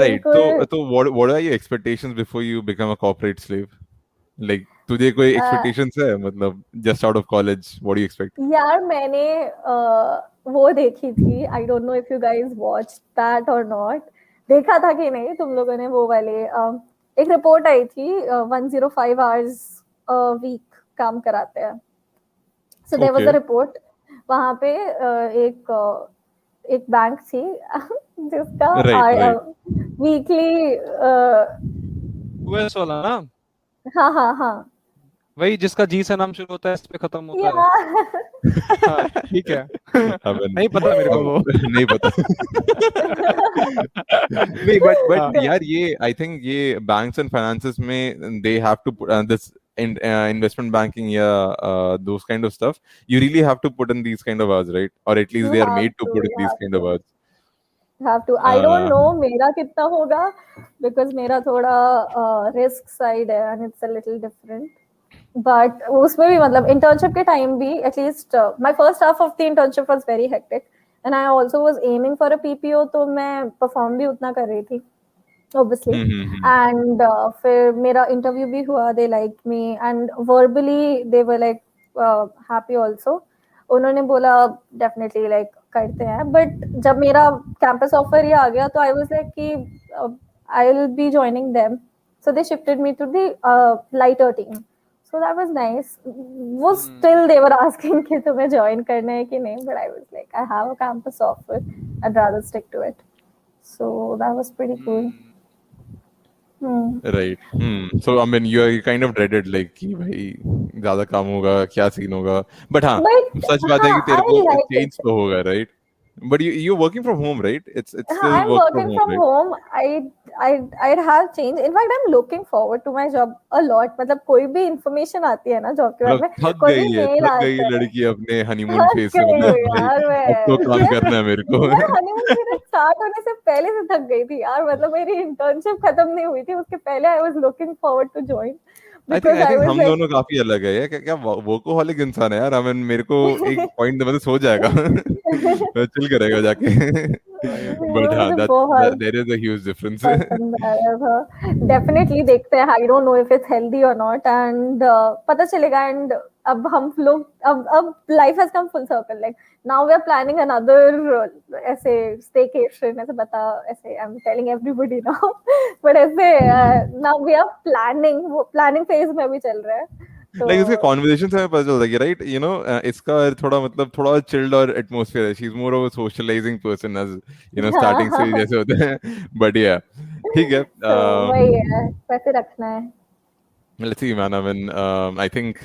Right. So what are your expectations before you become a corporate slave? Like, तुझे कोई expectations है? मतलब just out of college, what do you expect? यार मैंने वो देखी थी. I don't know if you guys watched that or not. देखा था कि नहीं तुम लोगों ने वो वाले एक रिपोर्ट आई थी 105 hours a week काम कराते हैं. So there was a Okay. report. वहाँ पे एक बैंक थी जिसका Right. वीकली यूएस वाला ना, हाँ वही जिसका जी से नाम शुरू होता है, इस पे खत्म होता है. yeah. हाँ, ठीक है. अबे नहीं पता मेरे को वो. नहीं पता. नहीं, but यार ये I think ये banks and finances में they have to put this in investment banking, those kind of stuff. You really have to put in these kind of hours, right? Or at least You they are have made to to, put in you these have kind of to. hours. Have to. I don't know मेरा कितना होगा because मेरा थोड़ा risk side है and it's a little different. But उसमें भी मतलब internship के time भी at least my first half of the internship was very hectic and I also was aiming for a PPO, तो मैं perform भी उतना कर रही थी obviously. And फिर मेरा interview भी हुआ, they liked me and verbally they were like happy also. उन्होंने बोला definitely like करते हैं. But जब मेरा campus offer ही आ गया तो I was like कि I'll be joining them, so they shifted me to the lighter team. So that was nice. वो still they were asking कि तुम्हें join करना है कि नहीं, but I was like I have a campus offer, I'd rather stick to it. So that was pretty cool. Right. So I mean you kind of dreaded like कि भाई ज़्यादा काम होगा, क्या सीन होगा. But हाँ, सच बात है कि तेरे को change तो होगा, right? But you're working from home, right? It's still I'm work working from home, right? I'd have changed. In fact, I'm looking forward to my job a lot. मतलब कोई भी information आती है ना job के बारे में, कोई भी mail थक गई आता है. लड़की अपने हनीमून थक फेज से. गई मतलब हूँ भाई यार मैं. अब तो काम करना है मेरे को. मैं honeymoon period start होने से पहले से थक गई थी यार. मतलब मेरी internship खत्म नहीं हुई थी, उसके पहले I was looking forward to join. I think हम दोनों काफी अलग है यार. क्या वर्कोहॉलिक इंसान है यार. I mean मेरे को एक पॉइंट मतलब सो जाएगा. चिल करेगा जाके. But हाँ, there is a huge difference. Definitely देखते हैं. I don't know if it's healthy or not and पता चलेगा. And अब हम लोग अब life has come full circle. Like now we are planning another ऐसे staycation. ऐसे बता ऐसे I'm telling everybody now. But ऐसे now we are planning phase में भी चल रहा है. Like इसके conversation से हमें पता चलता है कि right, you know, इसका थोड़ा मतलब थोड़ा chilled और atmosphere है. She's more of a socializing person as you know starting से जैसे होते हैं. But yeah, ठीक है. वही है, वैसे रखना है. Let's see, man. I mean, I think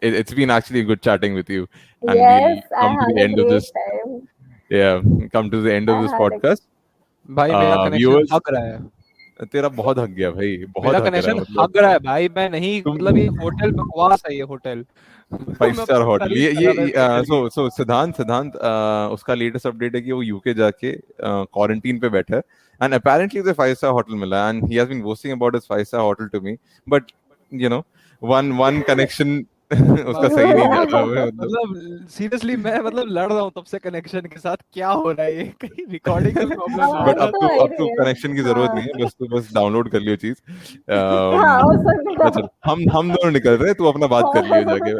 it's been actually good chatting with you, and Yes, we'll come I to had the a end of great this. time. Yeah, come to the end of I this had podcast. भाई मेरा connection Viewers, हग रहा है, तेरा बहुत हक गया भाई, बहुत मेरा हक रहा कनेक्शन है हग रहा है भाई, मैं नहीं, तुम मतलब ये होटल बकवास है, ये होटल। 5 स्टार मैं होटल। तारीफ कर रहा था इस होटल की। सो सिद्धांत उसका लेटेस्ट अपडेट है कि वो यूके जाके क्वारंटीन पे बैठा है, एंड अपेरेंटली उसे 5 स्टार होटल मिला, and he has been boasting about his 5 star hotel to me, but you know one connection उसका सही नहीं जा रहा है, मतलब मतलब सीरियसली मैं मतलब लड़ रहा हूँ तब से कनेक्शन के साथ, क्या हो रहा है ये, कहीं रिकॉर्डिंग में प्रॉब्लम ना हो बट जाए। तो अब तो कनेक्शन की जरूरत नहीं है, बस डाउनलोड कर लियो चीज। हाँ वो सुन चल हम दोनों निकल रहे हैं, तू अपना बात कर लियो जाके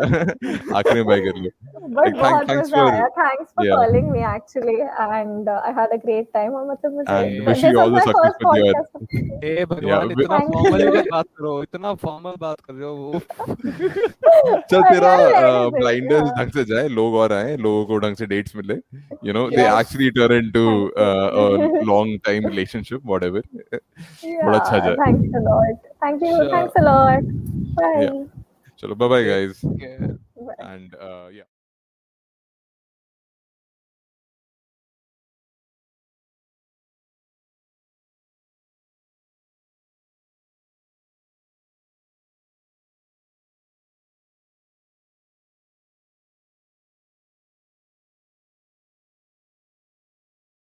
आखिरी में बाय कर लियो। बट बहुत थैंक्स मजा फॉर आया, thanks for ya calling me actually, and I had a great time, और मतलब मुझे and wish this you was all the my success first with your podcast. हे या भगवान, इतना Thank फॉर्मली you. मत बात करो, इतना फॉर्मल बात कर रहे हो वो। चल अरे तेरा यार रहने दे, ब्लाइंडर्स हाँ। ढंग से जाए, लोग और आए, लोगों को ढंग से डेट्स मिले, you know they Yes, actually turn into thank a you. Long time relationship whatever, बड़ा अच्छा Yeah, जाए। thanks a lot. Thank you. अच्छा, Thanks a lot. या Bye. चलो bye bye take guys, care. Bye. And या